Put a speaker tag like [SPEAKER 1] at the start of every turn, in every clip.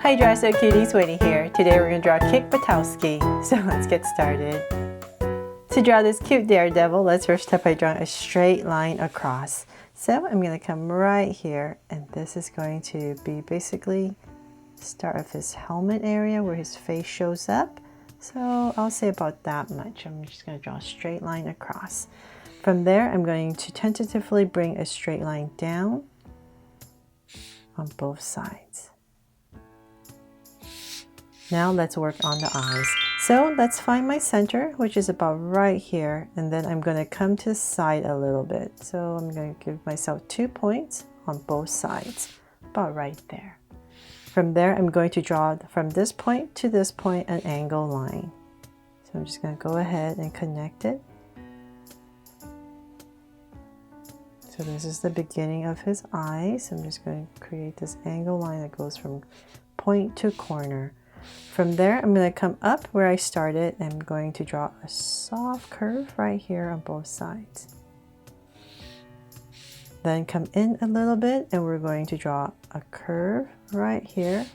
[SPEAKER 1] Hi Dress-O Cuties, Winnie here. Today we're going to draw Kick Buttowski. So let's get started. To draw this cute Daredevil, let's first start by drawing a straight line across. So I'm going to come right here, and this is going to be basically start of his helmet area where his face shows up. So I'll say about that much. I'm just going to draw a straight line across. From there, I'm going to tentatively bring a straight line down on both sides. Now let's work on the eyes. So let's find my center, which is about right here, and then I'm going to come to the side a little bit. So I'm going to give myself 2 points on both sides, about right there. From there, I'm going to draw from this point to this point an angle line. So I'm just going to go ahead and connect it. So this is the beginning of his eyes. I'm just going to create this angle line that goes from point to corner. From there, I'm going to come up where I started and I'm going to draw a soft curve right here on both sides. Then come in a little bit and we're going to draw a curve right here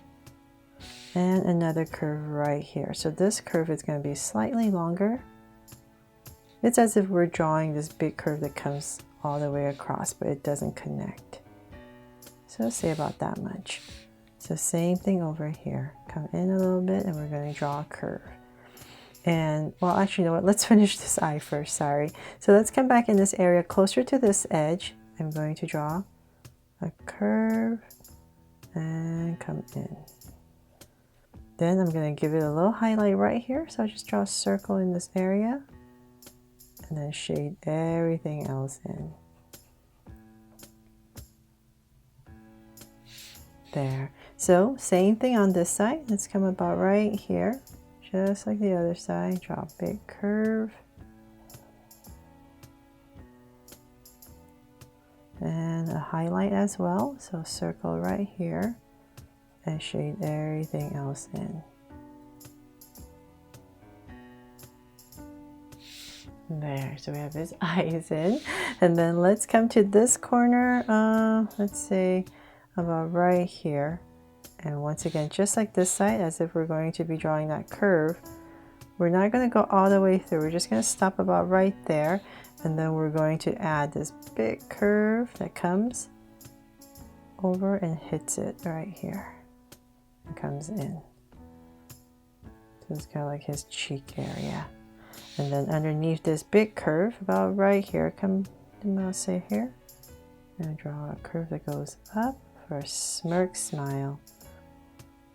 [SPEAKER 1] and another curve right here. So this curve is going to be slightly longer. It's as if we're drawing this big curve that comes all the way across, but it doesn't connect. So say about that much. So same thing over here. Come in a little bit and we're going to draw a curve. And well, actually, you know what? Let's finish this eye first, sorry. So let's come back in this area closer to this edge. I'm going to draw a curve and come in. Then I'm going to give it a little highlight right here. So I'll just draw a circle in this area and then shade everything else in. There. So same thing on this side. Let's come about right here, just like the other side. Draw a big curve. And a highlight as well. So circle right here and shade everything else in. There, so we have his eyes in. And then let's come to this corner, let's say about right here. And once again, just like this side, as if we're going to be drawing that curve, we're not going to go all the way through. We're just going to stop about right there. And then we're going to add this big curve that comes over and hits it right here. And comes in. So it's kind of like his cheek area. And then underneath this big curve, about right here, I'll say here, I'm going to draw a curve that goes up for a smirk smile.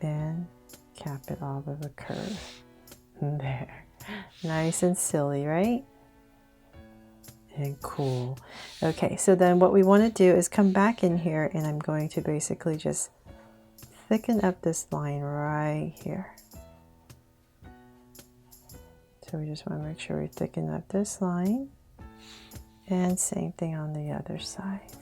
[SPEAKER 1] And cap it off with a curve. There. Nice and silly, right? And cool. Okay, so then what we want to do is come back in here and I'm going to basically just thicken up this line right here. So we just want to make sure we thicken up this line. And same thing on the other side.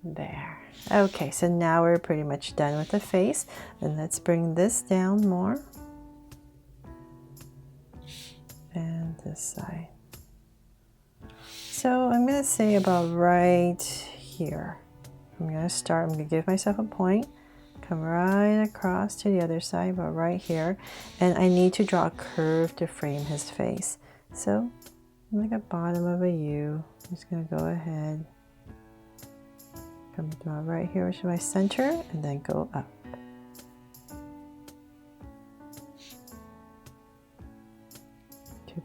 [SPEAKER 1] There. Okay, so now we're pretty much done with the face. And let's bring this down more. And this side. So I'm going to say about right here. I'm going to give myself a point. Come right across to the other side, about right here. And I need to draw a curve to frame his face. So, like a bottom of a U. I'm just going to go ahead. Come down right here to my center and then go up.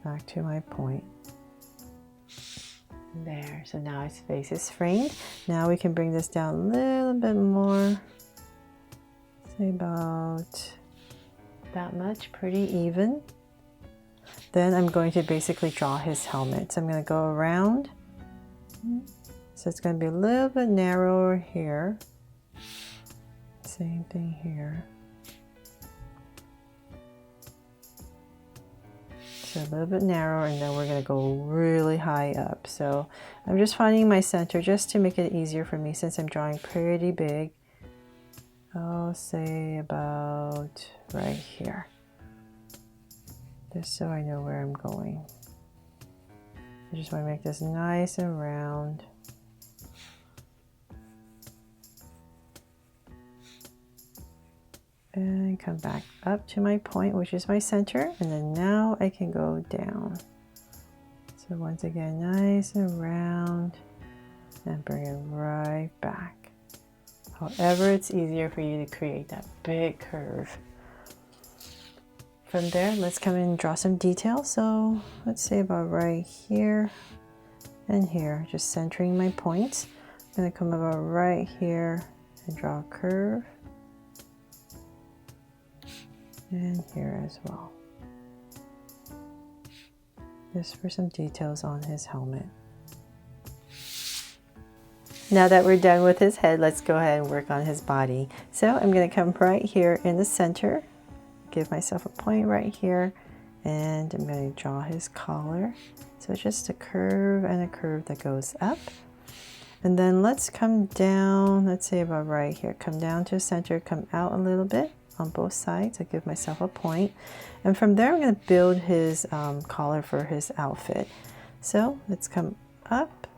[SPEAKER 1] Back to my point. There, so now his face is framed. Now we can bring this down a little bit more. Say about that much, pretty even. Then I'm going to basically draw his helmet. So I'm going to go around. So it's going to be a little bit narrower here. Same thing here. So a little bit narrower, and then we're going to go really high up. So I'm just finding my center just to make it easier for me since I'm drawing pretty big. I'll say about right here. Just so I know where I'm going. I just want to make this nice and round. and come back up to my point, which is my center, and then now I can go down. So once again, nice and round, and bring it right back. However, it's easier for you to create that big curve. From there, let's come in and draw some detail. So let's say about right here and here, just centering my points. I'm gonna come about right here and draw a curve. And here as well. Just for some details on his helmet. Now that we're done with his head, let's go ahead and work on his body. So I'm going to come right here in the center, give myself a point right here, and I'm going to draw his collar. So just a curve and a curve that goes up. And then let's come down, let's say about right here, come down to the center, come out a little bit on both sides. I give myself a point. And from there, I'm going to build his collar for his outfit. So let's come up.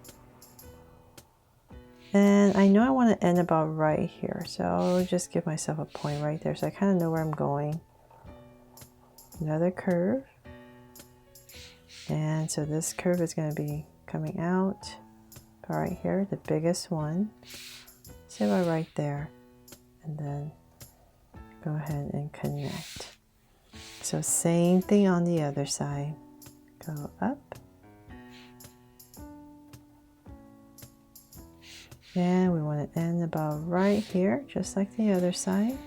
[SPEAKER 1] And I know I want to end about right here. So I'll just give myself a point right there. So I kind of know where I'm going. Another curve. And so this curve is going to be coming out right here, the biggest one. So about right there. And then go ahead and connect. So same thing on the other side. Go up. And we want to end about right here, just like the other side.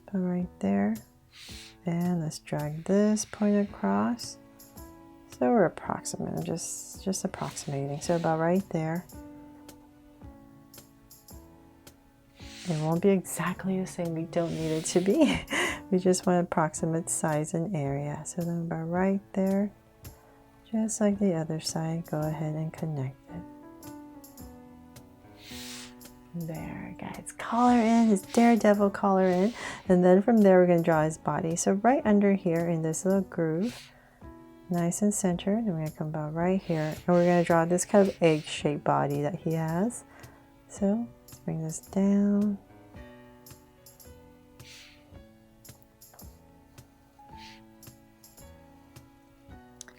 [SPEAKER 1] About right there. And let's drag this point across. So we're approximating, I'm just approximating. So about right there. It won't be exactly the same, we don't need it to be. We just want approximate size and area. So then about right there, just like the other side, go ahead and connect it. There, got his collar in, his Daredevil collar in, and then from there we're going to draw his body. So right under here in this little groove, nice and centered, and we're going to come about right here, and we're going to draw this kind of egg-shaped body that he has. So let's bring this down.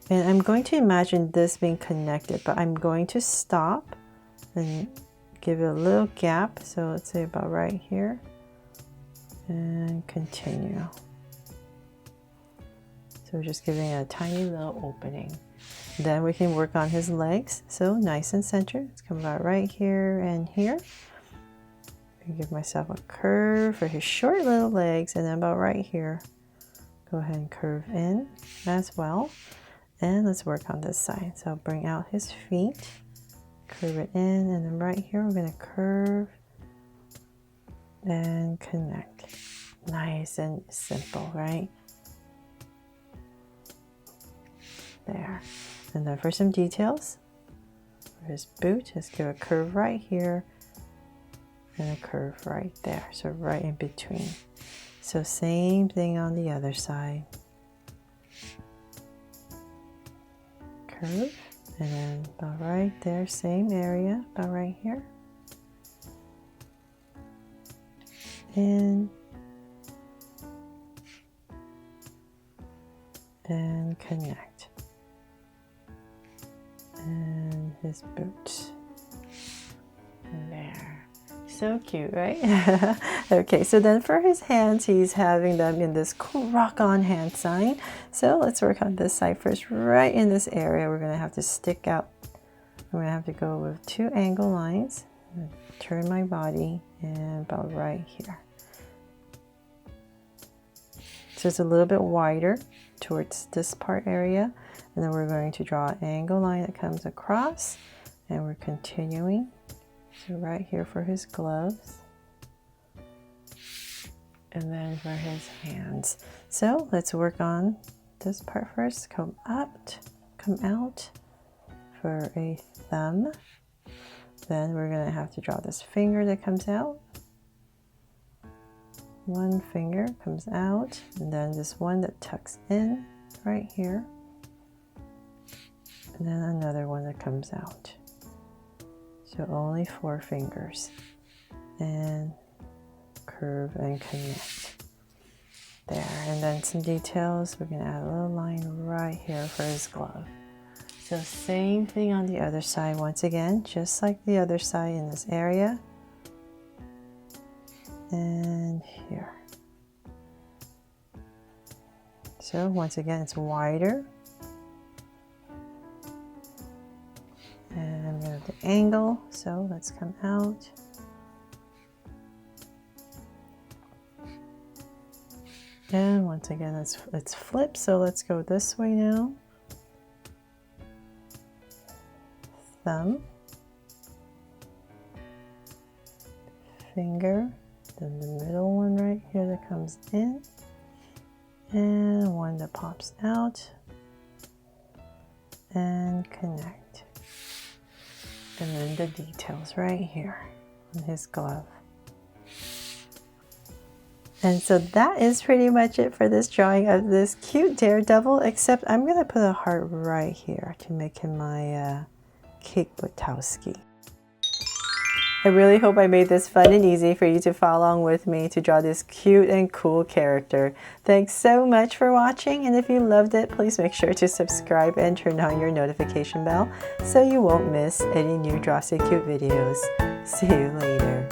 [SPEAKER 1] And I'm going to imagine this being connected, but I'm going to stop and give it a little gap. So let's say about right here and continue. So we're just giving it a tiny little opening. Then we can work on his legs. So nice and centered. Let's come about right here and here. I give myself a curve for his short little legs, and then about right here, go ahead and curve in as well. And let's work on this side. So bring out his feet. Curve it in, and then right here we're going to curve and connect. Nice and simple, right? There. And then for some details, for his boot, just give a curve right here and a curve right there. So right in between. So same thing on the other side. Curve. And then about right there, same area, about right here. In. And connect. And his boots. There. So cute, right? Okay, so then for his hands, he's having them in this cool rock-on hand sign. So let's work on this side first. Right in this area, we're going to have to stick out. We're going to have to go with 2 angle lines. Turn my body and about right here. So it's a little bit wider towards this part area. And then we're going to draw an angle line that comes across. And we're continuing. So right here for his gloves. And then for his hands. So let's work on this part first. Come up, come out for a thumb. Then we're going to have to draw this finger that comes out. One finger comes out, and then this one that tucks in right here. And then another one that comes out. So only 4 fingers. And curve and connect. There, and then some details. We're going to add a little line right here for his glove. So same thing on the other side. Once again, just like the other side in this area. And here. So once again, it's wider. And we have the angle, so let's come out. And once again, it's flipped, so let's go this way now. Thumb, finger, then the middle one right here that comes in, and one that pops out, and connect. And then the details right here on his glove. And so that is pretty much it for this drawing of this cute Daredevil, except I'm going to put a heart right here to make him my cake Buttowski. I really hope I made this fun and easy for you to follow along with me to draw this cute and cool character. Thanks so much for watching, and if you loved it, please make sure to subscribe and turn on your notification bell so you won't miss any new Draw So Cute videos. See you later.